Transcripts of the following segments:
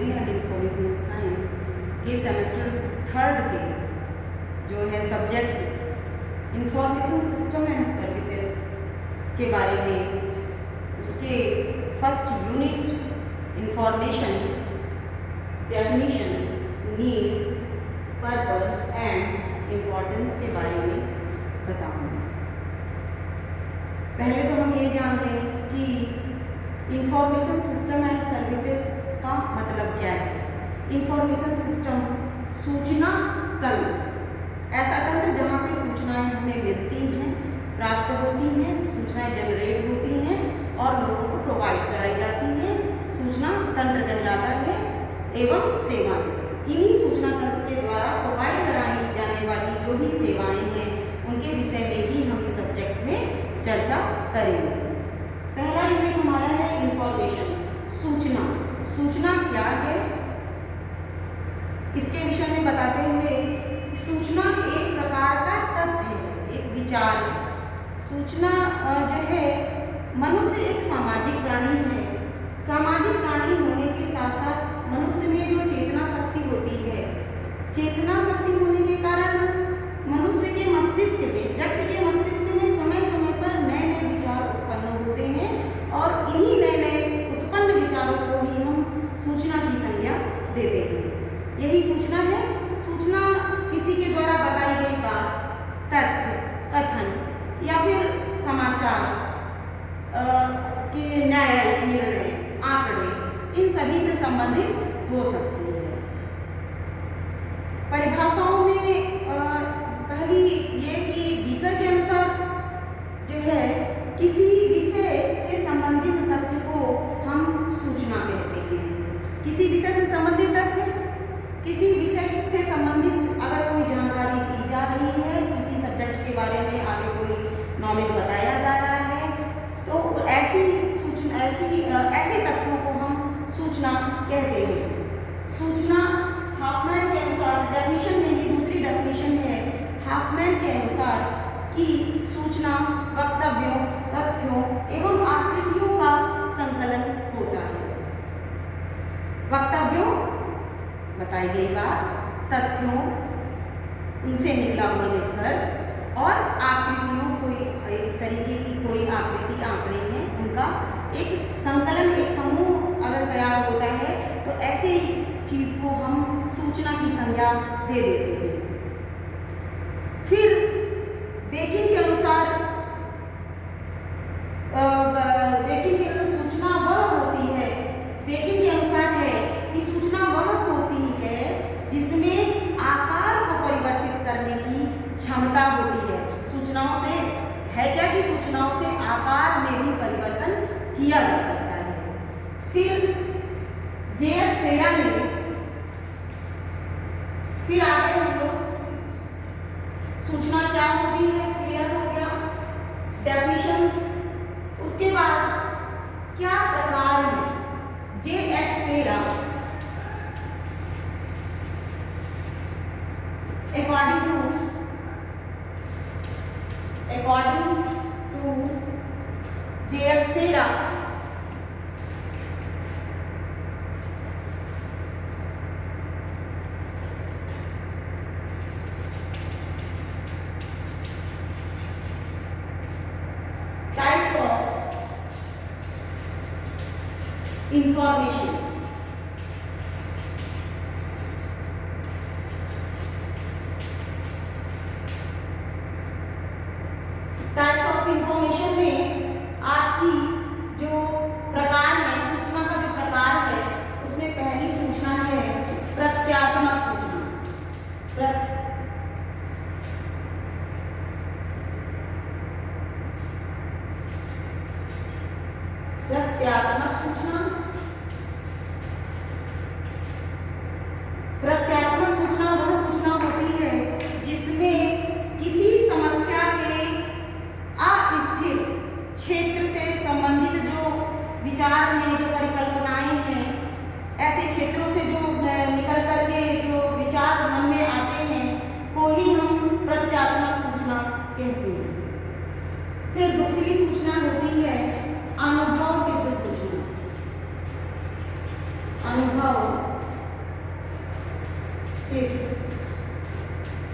Technology and information science के semester 3 के जो है subject information system and services के बारे में, उसके first unit information, definition, needs, purpose and importance के बारे में बताऊंगी। पहले तो हम ये जान लें कि इंफॉर्मेशन सिस्टम एंड सर्विसेज का मतलब क्या है। इंफॉर्मेशन सिस्टम सूचना तंत्र, ऐसा तंत्र जहाँ से सूचनाएं हमें मिलती हैं, प्राप्त होती हैं, सूचनाएं जनरेट होती हैं और लोगों को प्रोवाइड कराई जाती हैं, सूचना तंत्र कहलाता है। एवं सेवाएं, इन्हीं सूचना तंत्र के द्वारा प्रोवाइड कराई जाने वाली जो भी सेवाएं हैं उनके विषय में ही हम इस सब्जेक्ट में चर्चा करेंगे। पहला यूनिट हमारा है इंफॉर्मेशन, सूचना। सूचना क्या है, इसके विषय में बताते हुए सूचना एक प्रकार का तथ्य है, एक विचार है। सूचना जो है, मनुष्य एक सामाजिक प्राणी है। सामाजिक प्राणी होने के साथ साथ मनुष्य में जो चेतना शक्ति होती है, चेतना शक्ति होने के कारण मनुष्य के मस्तिष्क में, व्यक्ति के मस्तिष्क में समय समय पर नए नए विचार उत्पन्न होते हैं और इन्हीं नए नए उत्पन्न विचारों को ही हम सूचना की संज्ञा देते हैं। यही सूचना है। सूचना किसी के द्वारा बताई गई बात, तथ्य, कथन या फिर समाचार के न्यायिक निर्णय, आंकड़े, इन सभी से संबंधित हो सकती है। परिभाषाओं में पहली ये कि बीकर के अनुसार जो है, किसी विषय से संबंधित तथ्य को हम सूचना कहते हैं। किसी विषय से संबंधित तथ्य, किसी विषय से संबंधित अगर कोई जानकारी दी जा रही है, किसी सब्जेक्ट के बारे में आगे कोई नॉलेज बताया जा रहा है, तो ऐसी सूचना, ऐसे तथ्यों को हम सूचना कहते हैं। सूचना हाफमैन के अनुसार, डेफिनेशन में ही दूसरी डेफिनेशन है हाफमैन के अनुसार कि सूचना वक्तव्यों, तथ्यों एवं आकृतियों का संकलन होता है। वक्तव्यों, बताई गई बात, तथ्यों, उनसे निकला हुआ निष्कर्ष और आकृतियों, कोई इस तरीके की कोई आकृति, आंकड़े हैं, उनका एक संकलन, एक समूह अगर तैयार होता है तो ऐसे चीज को हम सूचना की संज्ञा दे देते हैं। फिर बेकिंग के अनुसार, सूचना वह होती है, बेकिंग के अनुसार है कि सूचना वह होती है जिसमें आकार को परिवर्तित करने की क्षमता होती है। सूचनाओं से है क्या कि सूचनाओं से आकार में भी परिवर्तन किया जा सकता है। फिर जे.एच. सेरा ने, फिर आगे हम लोग सूचना क्या होती है क्लियर हो गया, डेफिनेशंस। उसके बाद क्या प्रकार है, J H. Serra according to J.H. Serra, types of information. Types of information में आपकी जो प्रकार है, सूचना का जो प्रकार है, उसमें पहली सूचना है प्रत्यात्मक सूचना। प्रत्यात्मक सूचना, प्रत्यात्मक सूचना वह सूचना होती है जिसमें किसी समस्या के अस्थिर क्षेत्र से संबंधित जो विचार हैं, जो परिकल्पनाएं हैं, ऐसे क्षेत्रों से जो निकल करके जो विचार मन में आते हैं, को ही हम प्रत्यात्मक सूचना कहते हैं। फिर दूसरी सूचना होती है अनुभव सिद्ध सूचना। अनुभव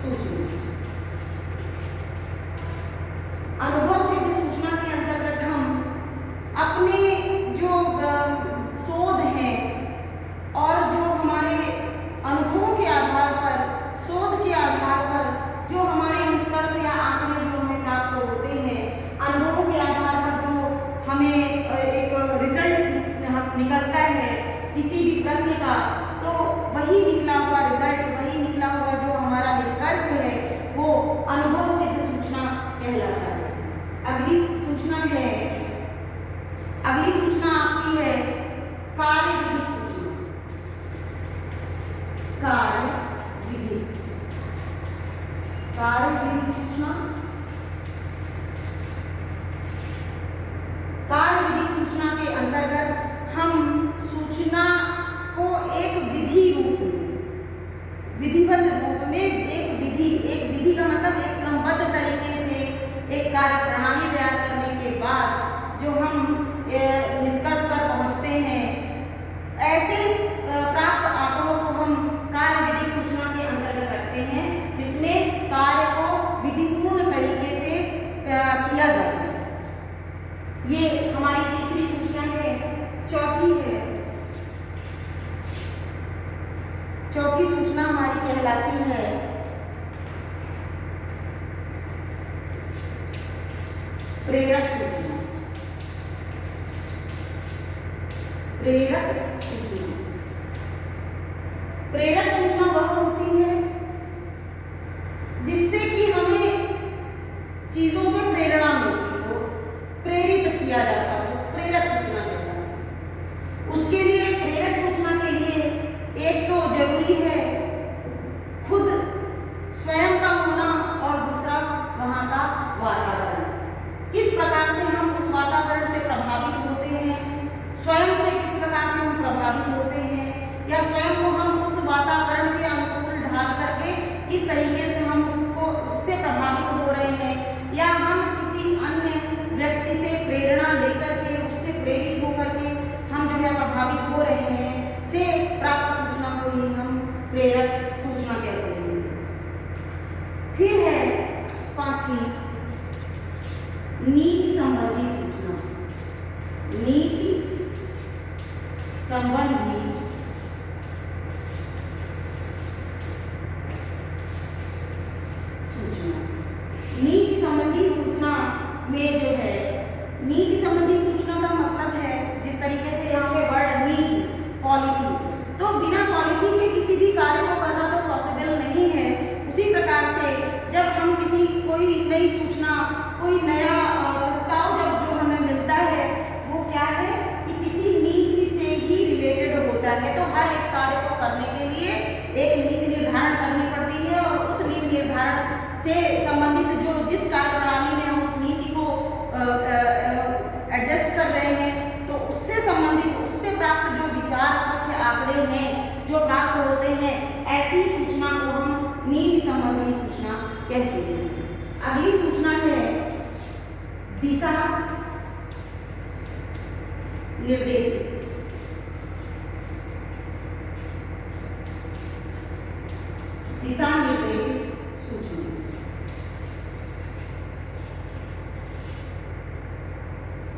सूचना। अनुभव सिद्ध सूचना के अंतर्गत हम अपने जो शोध हैं और जो हमारे अनुभवों के आधार पर, शोध के आधार पर जो हमारे निष्कर्ष या आंकड़े जो हमें प्राप्त होते हैं, अनुभवों के आधार पर जो हमें एक रिजल्ट निकलता है किसी भी प्रश्न का, तो वही निकला हुआ रिजल्ट, वही निकला हुआ जो हमारा निष्कर्ष है, वो अनुभव सिद्ध सूचना कहलाता है। अगली सूचना आपकी है कार्य विधिक सूचना। कार्य विधिक सूचना। कार्य विधिक सूचना के अंतर्गत हम सूचना को एक विधि रूप में, विधिवत रूप में, एक विधि का मतलब एक क्रमबद्ध तरीके से एक कार्य प्रणाली तैयार करने के बाद जो हम निष्कर्ष पर पहुंचते हैं, ऐसे प्राप्त आंकड़ों को हम कार्य विधिक सूचना के अंतर्गत रखते हैं, जिसमें कार्य को विधिपूर्ण तरीके से किया जाता है। ये हमारी तीसरी सूचना है। चौथी सूचना हमारी कहलाती है प्रेरक सूचना। प्रेरक सूचना वह होती है जिससे कि हमें चीजों से प्रेरणा मिलती हो, प्रेरित किया जाता हो, प्रेरक सूचना कहलाती है। उसके लिए, प्रेरक सूचना के लिए एक तो जरूरी है खुद स्वयं का होना और दूसरा वहाँ का वातावरण। किस प्रकार से हम उस वातावरण से प्रभावित होते हैं, स्वयं से किस प्रकार से हम प्रभावित होते हैं, या स्वयं को हम उस वातावरण के अनुकूल ढाल करके किस तरीके से हम उससे प्रभावित हो रहे हैं, या हम किसी अन्य व्यक्ति से प्रेरणा लेकर के, उससे प्रेरित होकर के हम जो है प्रभावित हो रहे हैं, से प्राप्त सूचना को ही हम प्रेरक सूचना कहते हैं। फिर है पांचवी, नीति संबंधी सूचना। नीति संबंधी सूचना। नीति संबंधी सूचना में जो है, नीति संबंधी सूचना का मतलब है, जिस तरीके से यहाँ पे वर्ड नीति, पॉलिसी, तो बिना पॉलिसी के किसी भी कार्य को करना तो पॉसिबल नहीं है। उसी प्रकार से जब हम कोई नई सूचना, कोई नया प्रस्ताव जब जो हमें मिलता है, वो क्या है कि किसी नीति से ही रिलेटेड होता है। तो हर एक कार्य को करने के लिए एक नीति निर्धारण करनी पड़ती है, और उस नीति निर्धारण से संबंधित जो जिस कार्य प्रणाली में हम उस नीति को एडजस्ट कर रहे हैं, तो उससे संबंधित, उससे प्राप्त जो विचार, तथ्य, आंकड़े हैं जो प्राप्त होते हैं, ऐसी सूचना को हम नीति संबंधी सूचना कहते हैं। अगली सूचना है दिशा निर्देशित। दिशा निर्देशित सूचना।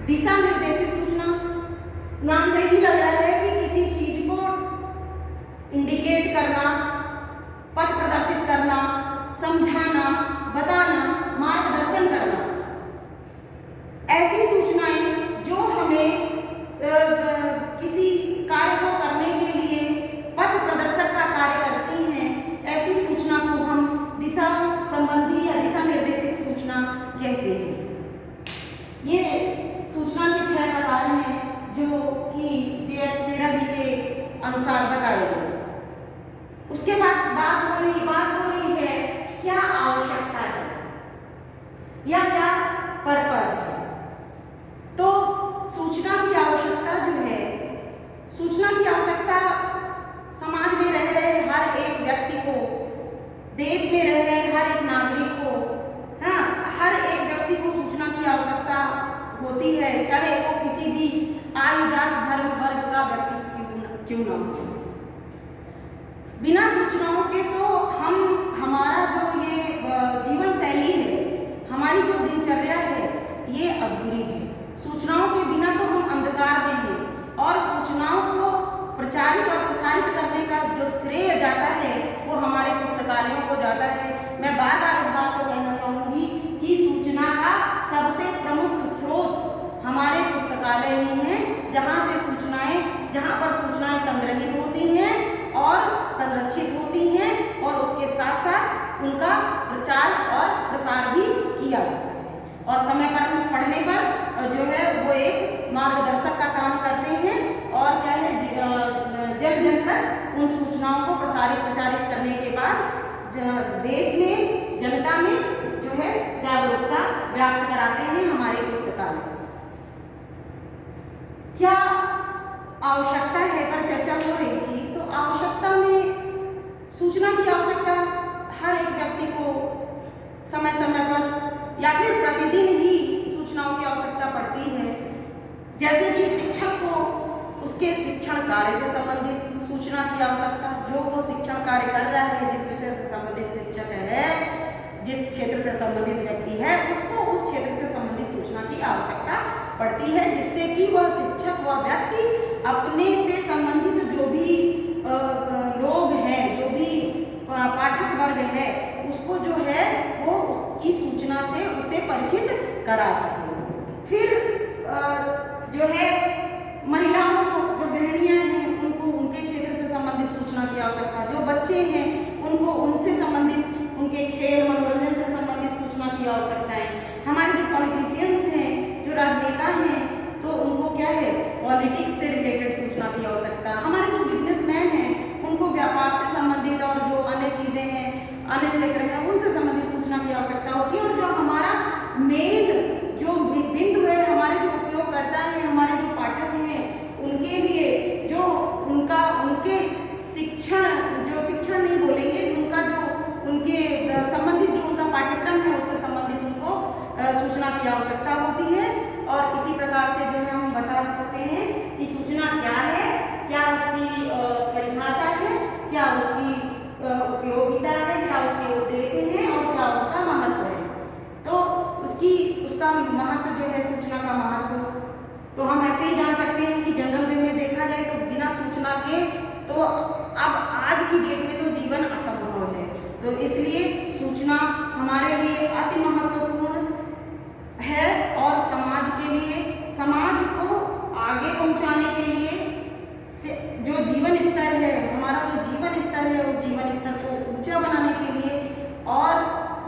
दिशा निर्देशित सूचना नाम से ही लग रहा है कि किसी चीज को इंडिकेट करना, पथ प्रदर्शित करना, समझाना, बताना, मार्गदर्शन करना। ऐसी सूचनाएं जो हमें किसी कार्य को करने के लिए पथ प्रदर्शक का कार्य करती हैं, ऐसी सूचना को हम दिशा संबंधी या दिशा निर्देशित सूचना कहते हैं। ये सूचना के 6 प्रकार हैं जो कि जे.एच. सेरा जी के अनुसार बताए गए। उसके बाद बात हो रही है क्या आवश्यकता है या क्या पर्पस है। तो सूचना की आवश्यकता जो है, सूचना की आवश्यकता समाज में रह रहे हर एक व्यक्ति को, देश में रह रहे हर एक नागरिक को, हाँ, हर एक व्यक्ति को सूचना की आवश्यकता होती है, चाहे वो किसी भी आयु, जात, धर्म, वर्ग का व्यक्ति क्यों ना हो। बिना सूचनाओं के तो हमारा जो ये उनका प्रचार और प्रसार भी किया जाता है और समय पर पढ़ने पर जो है वो एक मार्गदर्शक का काम करते हैं और क्या है जन जन तक उन सूचनाओं को प्रचारित करने के बाद देश में जनता में जो है जागरूकता व्याप्त कराते हैं हमारे पुस्तकालय। क्या आवश्यकता है पर चर्चा हो रही थी, तो आवश्यकता में सूचना की आवश्यकता हर एक व्यक्ति को समय समय पर या फिर प्रतिदिन ही सूचनाओं की आवश्यकता पड़ती है। जैसे कि शिक्षक को उसके शिक्षण कार्य से संबंधित सूचना की आवश्यकता, जो वो शिक्षण कार्य कर रहा है, जिस विषय से संबंधित शिक्षक है, जिस क्षेत्र से संबंधित व्यक्ति है, उसको उस क्षेत्र से संबंधित सूचना की आवश्यकता पड़ती है, जिससे कि वह शिक्षक व व्यक्ति अपने से संबंधित जो भी लोग हैं, जो भी पाठक वर्ग है, उसको जो है वो उसकी सूचना से उसे परिचित करा सके। फिर जो है महिलाओं को, जो गृहिणियां हैं, उनको उनके क्षेत्र से संबंधित सूचना की आवश्यकता, जो बच्चे हैं उनको उनसे संबंधित, उनके खेल मनोरंजन से संबंधित सूचना की आवश्यकता है। हमारे जो पॉलिटिशियंस हैं, जो राजनेता हैं, तो उनको क्या है पॉलिटिक्स से रिलेटेड सूचना की आवश्यकता। हमारे जो बिजनेसमैन हैं उनको व्यापार से संबंधित और जो अन्य चीज़ें हैं, अन्य क्षेत्र हैं, उनसे संबंधित सूचना की आवश्यकता होती है। और जो हमारा मेन जो बिंदु है, हमारे जो उपयोगकर्ता हैं, हमारे जो पाठक हैं, उनके लिए जो उनके शिक्षण नहीं बोलेंगे, उनका जो उनके संबंधित जो उनका पाठ्यक्रम है उससे संबंधित उनको सूचना की आवश्यकता होती है। और इसी प्रकार से जो है हम बता सकते हैं कि सूचना क्या है, क्या उसकी परिभाषा है, क्या उसकी उपयोगिता है, क्या उसके उद्देश्य हैं और क्या उसका महत्व है। तो उसका महत्व जो है, सूचना का महत्व तो हम ऐसे ही जान सकते हैं कि जनरल वे में देखा जाए तो बिना सूचना के तो अब आज की डेट में तो जीवन असंभव है। तो इसलिए सूचना हमारे लिए अति महत्वपूर्ण है और समाज के लिए, समाज को आगे पहुंचाने के लिए, जो जीवन स्तर है, हमारा जो जीवन स्तर है, उस जीवन स्तर को ऊंचा बनाने के लिए और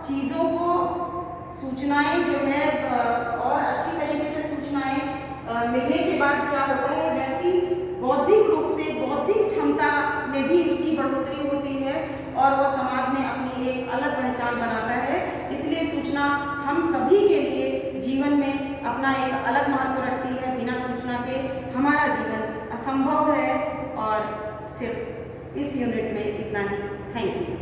चीज़ों को सूचनाएं जो है और अच्छी तरीके से सूचनाएं मिलने के बाद क्या होता है, व्यक्ति बौद्धिक रूप से, बौद्धिक क्षमता में भी उसकी बढ़ोतरी होती है और वह समाज में अपनी एक अलग पहचान बनाता है। इसलिए सूचना हम सभी के लिए जीवन में अपना एक अलग महत्व रखती है। बिना सूचना के हमारा जीवन असंभव है। और सिर्फ इस यूनिट में इतना ही। Thank you.